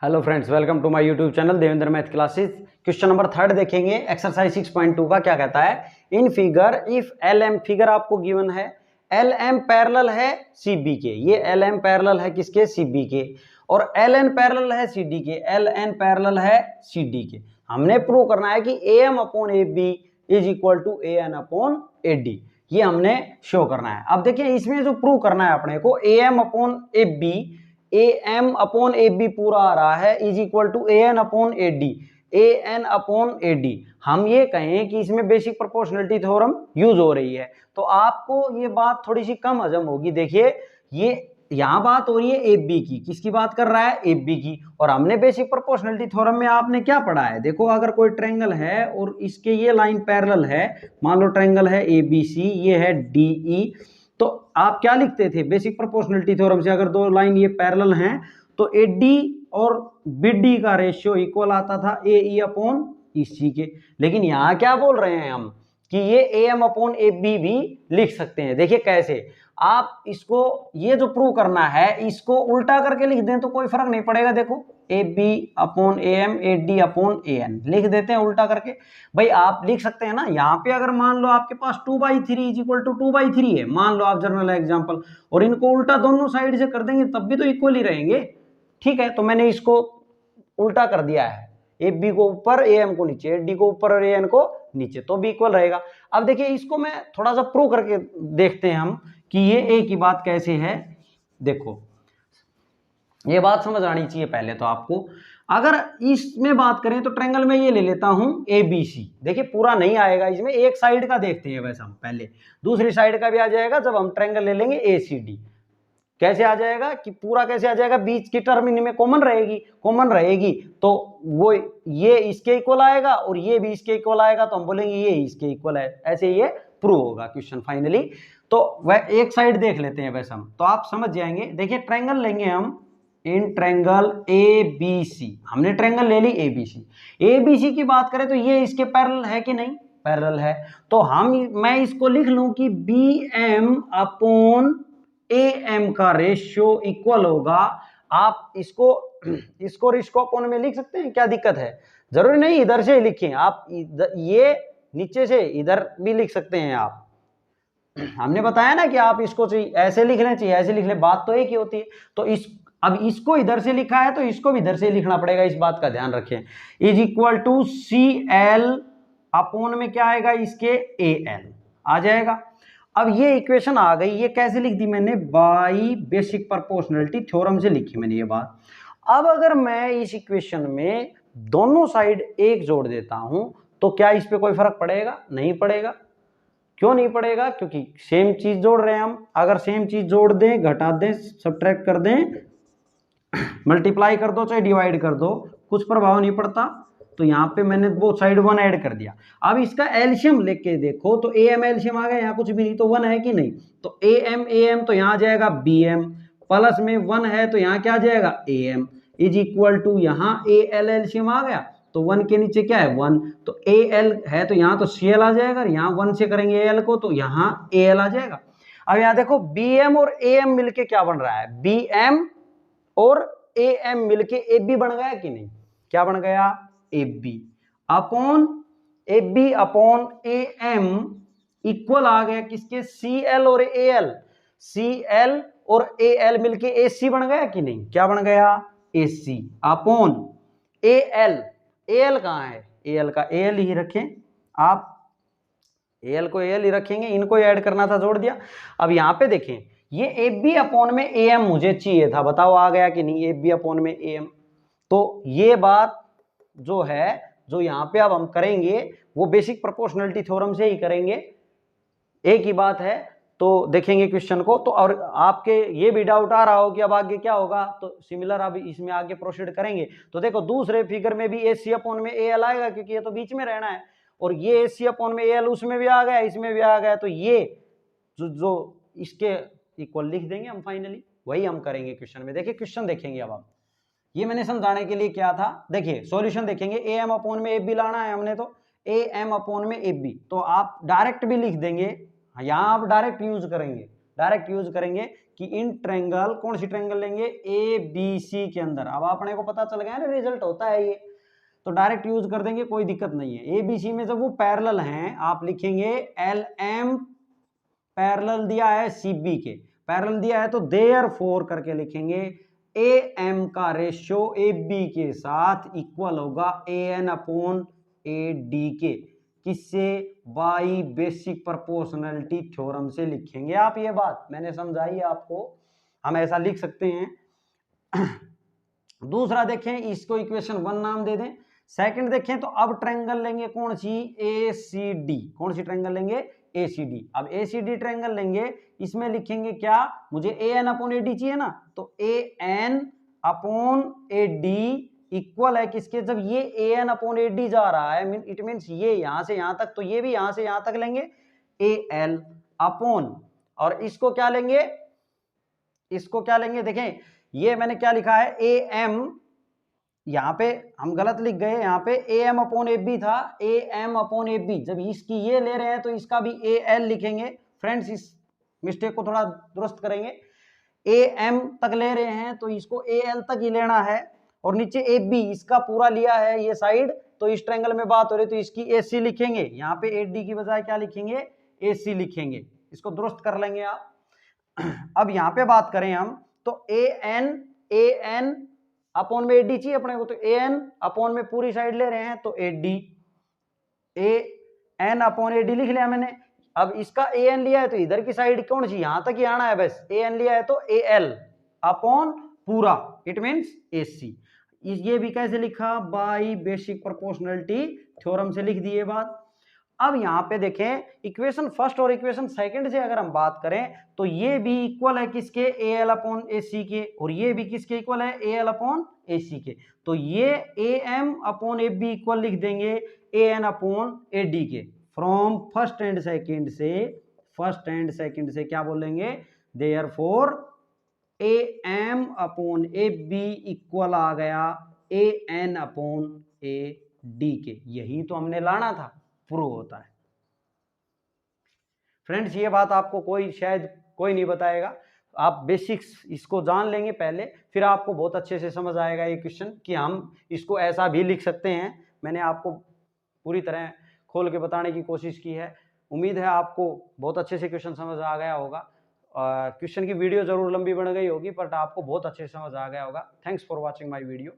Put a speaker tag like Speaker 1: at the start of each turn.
Speaker 1: Hello friends, welcome to my YouTube channel Devendra math classes. Question number 3 देखेंगे। Exercise 6.2 का क्या कहता है। In figure if L M, figure आपको गिवन है, एल एम पैरेलल है सी बी के। ये एल एम पैरेलल है किसके? सी बी के। और एल एन पैरेलल है सी डी के। एल एन पैरेलल है सी डी के। हमने प्रूव करना है कि A M upon A B is equal to A N upon A D. ये हमने शो करना है। अब देखिए इसमें जो प्रूव करना है अपने को, A M upon A B, A M upon A B पूरा आ रहा है is equal to A N upon A D, A N upon A D. हम ये कहें कि इसमें बेसिक प्रोपोर्शनलिटी थ्योरम यूज हो रही है, तो आपको ये बात थोड़ी सी कम हजम होगी। देखिए ये यहां बात हो रही है ए बी की। किसकी बात कर रहा है? ए बी की। और हमने बेसिक प्रोपोर्शनलिटी थ्योरम में आपने क्या पढ़ा है? देखो, अगर कोई ट्रायंगल है और इसके ये लाइन पैरेलल है, मान लो ट्रायंगल है ए बी सी, ये है डी ई, तो आप क्या लिखते थे बेसिक प्रोपोर्शनलिटी थ्योरम से? अगर दो लाइन ये पैरेलल हैं तो ए डी और बी डी का रेशियो इक्वल आता था ए ई अपॉन ई सी के। लेकिन यहां क्या बोल रहे हैं हम कि ये A M upon A B भी लिख सकते हैं। देखिए कैसे, आप इसको, ये जो प्रूव करना है इसको उल्टा करके लिख दें तो कोई फर्क नहीं पड़ेगा। देखो A B upon A M, A D upon A N लिख देते हैं उल्टा करके। भाई आप लिख सकते हैं ना। यहाँ पे अगर मान लो आपके पास 2/3 इज इक्वल टू 2/3 है, मान लो आप जनरल एग्जांपल, और इनको उल्टा दोनों साइड से कर देंगे तब भी तो इक्वल ही रहेंगे। ठीक है, तो मैंने इसको उल्टा कर दिया है, ए बी को ऊपर, ए एम को नीचे, ए डी को ऊपर और ए एन को नीचे, तो भी इक्वल रहेगा। अब देखिए इसको मैं थोड़ा सा प्रूव करके देखते हैं हम कि ये ए की बात कैसे है। देखो ये बात समझ आनी चाहिए पहले तो आपको। अगर इसमें बात करें तो ट्रायंगल में ये ले लेता हूं ए बी सी। देखिए पूरा नहीं आएगा इसमें, एक साइड का देखते हैं वैसे हम पहले, दूसरी साइड का भी आ जाएगा जब हम ट्रायंगल ले लेंगे ए सी डी। कैसे आ जाएगा कि पूरा कैसे आ जाएगा? बीच की टर्म इनमें कॉमन रहेगी, कॉमन रहेगी तो वो ये इसके इक्वल आएगा और ये भी इसके इक्वल आएगा, तो हम बोलेंगे ये इसके इक्वल है। ऐसे ये प्रूव होगा क्वेश्चन फाइनली। तो वह एक साइड देख लेते हैं वैसे हम, तो आप समझ जाएंगे। देखिए ट्रायंगल लेंगे हम, in triangle A B C, हमने ट्रायंगल ले ली A B C. A B C की बात करें तो ये इसके पैरेलल है कि नहीं? पैरेलल है। तो मैं इसको लिख लूं कि B M upon A M का रेशियो इक्वल होगा। आप इसको इसको अपॉन में लिख सकते हैं, क्या दिक्कत है? जरूरी नहीं इधर से ही लिखें आप, ये नीचे से इधर भी लिख सकते हैं आप। हमने बताया ना कि आप इसको ऐसे लिखना चाहिए, ऐसे लिख ले, बात तो एक ही होती है। तो अब इसको इधर से लिखा है तो इसको भी इधर से लिखना पड़ेगा, इस बात का ध्यान रखें। Is equal to C L upon में क्या आएगा इसके? ए एल आ जाएगा। अब ये इक्वेशन आ गई, ये कैसे लिख दी मैंने? बाई बेसिक प्रोपोर्शनलिटी थ्योरम से लिखी मैंने ये बात। अब अगर मैं इस इक्वेशन में दोनों साइड एक जोड़ देता हूं तो क्या इस पे कोई फर्क पड़ेगा? नहीं पड़ेगा। क्यों नहीं पड़ेगा? क्योंकि सेम चीज जोड़ रहे हैं हम। अगर सेम चीज जोड़ दें, घटा दें, सब्ट्रैक्ट कर दें, मल्टीप्लाई कर दो चाहे डिवाइड कर दो, कुछ प्रभाव नहीं पड़ता। तो यहाँ पे मैंने वो साइड 1 ऐड कर दिया। अब इसका एलसीएम लेके देखो तो ए एम एलसीएम आ गया, यहाँ कुछ भी नहीं तो 1 है कि नहीं? तो ए एम तो यहाँ आ जाएगा बी एम, प्लस में 1 है तो यहाँ क्या आ जाएगा? A M is equal to, यहाँ ए एल एलसीएम आ गया तो 1 के नीचे क्या है? 1, तो ए एल है तो यहाँ तो सी एल आ जाएगा, यहाँ 1 से करेंगे ए एल को तो यहाँ ए एल आ जाएगा। अब यहाँ देखो बी एम और ए एम मिलके क्या बन रहा है? बी एम और ए एम मिलके ए बी बन गया कि नहीं? क्या बन गया? A B upon A B upon A M equal आ गया किसके? सी एल और ए एल। सी एल और ए एल मिलके ए सी बन गया कि नहीं? क्या बन गया? A C upon A L. A L कहाँ है? ए एल का ए एल ही रखें आप, ए एल को ए एल ही रखेंगे, इनको ऐड करना था, जोड़ दिया। अब यहाँ पे देखें, ये ए बी अपॉन में ए एम मुझे चाहिए था, बताओ आ गया कि नहीं? ए बी अपॉन में ए एम। तो ये बात जो है, जो यहाँ पे अब हम करेंगे वो बेसिक प्रोपोर्शनलिटी थ्योरम से ही करेंगे। एक ही बात है, तो देखेंगे क्वेश्चन को। तो और आपके ये भी डाउट आ रहा हो कि अब आगे क्या होगा, तो सिमिलर अब इसमें आगे प्रोसीड करेंगे। तो देखो दूसरे फिगर में भी ए सी अपॉन में ए एल आएगा, क्योंकि ये तो बीच में रहना है, और ये ए सी अपॉन में ए एल उसमें भी आ गया, इसमें भी आ गया, तो ये जो इसके इक्वल लिख देंगे हम फाइनली। वही हम करेंगे क्वेश्चन में। देखिए क्वेश्चन देखेंगे अब आप, ये मैंने समझाने के लिए क्या था। देखिए सॉल्यूशन देखेंगे, ए एम अपॉन में ए बी लाना है हमने, तो ए एम अपॉन में ए बी, तो आप डायरेक्ट भी लिख देंगे, यहाँ आप डायरेक्ट यूज करेंगे, डायरेक्ट यूज करेंगे कि इन ट्रायंगल, कौन सी ट्रायंगल लेंगे, ए बी सी के अंदर। अब अपने को पता चल गया ना रिजल्ट होता है ये, तो डायरेक्ट यूज कर देंगे, कोई दिक्कत नहीं है। ए बी सी में जब वो पैरेलल हैं, आप लिखेंगे एल एम पैरेलल दिया है सी बी के, पैरेलल दिया है तो देयरफॉर करके लिखेंगे ए एम का रेशियो ए बी के साथ इक्वल होगा ए एन अपॉन ए डी के। किससे, बाई बेसिक प्रोपोर्शनैलिटी थ्योरम से लिखेंगे आप। ये बात मैंने समझाई आपको, हम ऐसा लिख सकते हैं। दूसरा देखें, इसको इक्वेशन 1 नाम दे दें। सेकंड देखें तो अब ट्रायंगल लेंगे कौन सी, ए सी डी। कौन सी ट्रायंगल लेंगे, ए सी डी। अब ए सी डी ट्रायंगल लेंगे, इसमें लिखेंगे क्या, मुझे A N upon A D चाहिए ना, तो A N upon A D equal है किसके, जब ये A N upon A D जा रहा है, इट मीन्स ये यहां से यहां तक, तो ये भी यहां से यहां तक लेंगे ए एल अपॉन, और इसको क्या लेंगे, इसको क्या लेंगे, देखें ये मैंने क्या लिखा है, ए एम, यहां पे हम गलत लिख गए, यहां पे A M upon A B था, A M upon A B. जब इसकी ये ले रहे हैं तो इसका भी ए एल लिखेंगे। फ्रेंड्स इस मिस्टेक को थोड़ा दुरुस्त करेंगे, ए एम तक ले रहे हैं तो इसको ए एल तक ही लेना है, और नीचे ए बी इसका पूरा लिया है ये साइड, तो इस ट्रायंगल में बात हो रही है तो इसकी ए सी लिखेंगे, यहाँ पे ए डी की बजाय क्या लिखेंगे, ए सी लिखेंगे। इसको दुरुस्त कर लेंगे आप। अब यहाँ पे बात करें हम, तो ए एन अपॉन में ए डी चाहिए अपने को, तो ए एन अपॉन में पूरी साइड ले रहे हैं तो A D, A N upon A D लिख लिया मैंने। अब इसका ए एन लिया है तो इधर की साइड कौन सी, यहां तक ही आना है बस, ए एन लिया है तो ए एल अपॉन पूरा, इट मीन्स ए सी। ये भी कैसे लिखा, बाई बेसिक प्रोपोर्शनैलिटी थ्योरम से लिख दिए बात। अब यहां पे देखें, इक्वेशन फर्स्ट और इक्वेशन सेकंड से अगर हम बात करें तो ये भी इक्वल है किसके, ए एल अपॉन ए सी के, और ये भी किसके इक्वल है, ए एल अपॉन ए सी के। तो ये A M upon A B equal लिख देंगे A N upon A D के। फ्रॉम फर्स्ट एंड सेकंड से, फर्स्ट एंड सेकंड से क्या बोलेंगे, therefore A M upon A B equal आ गया A N upon A D के। यही तो हमने लाना था, प्रूव होता है। फ्रेंड्स ये बात आपको कोई शायद कोई नहीं बताएगा, आप बेसिक्स इसको जान लेंगे पहले, फिर आपको बहुत अच्छे से समझ आएगा ये क्वेश्चन कि हम इसको ऐसा भी लिख सकते हैं। मैंने आपको पूरी तरह खोल के बताने की कोशिश की है। उम्मीद है आपको बहुत अच्छे से क्वेश्चन समझ आ गया होगा। क्वेश्चन की वीडियो जरूर लंबी बन गई होगी, बट आपको बहुत अच्छे से समझ आ गया होगा। Thanks for watching my video.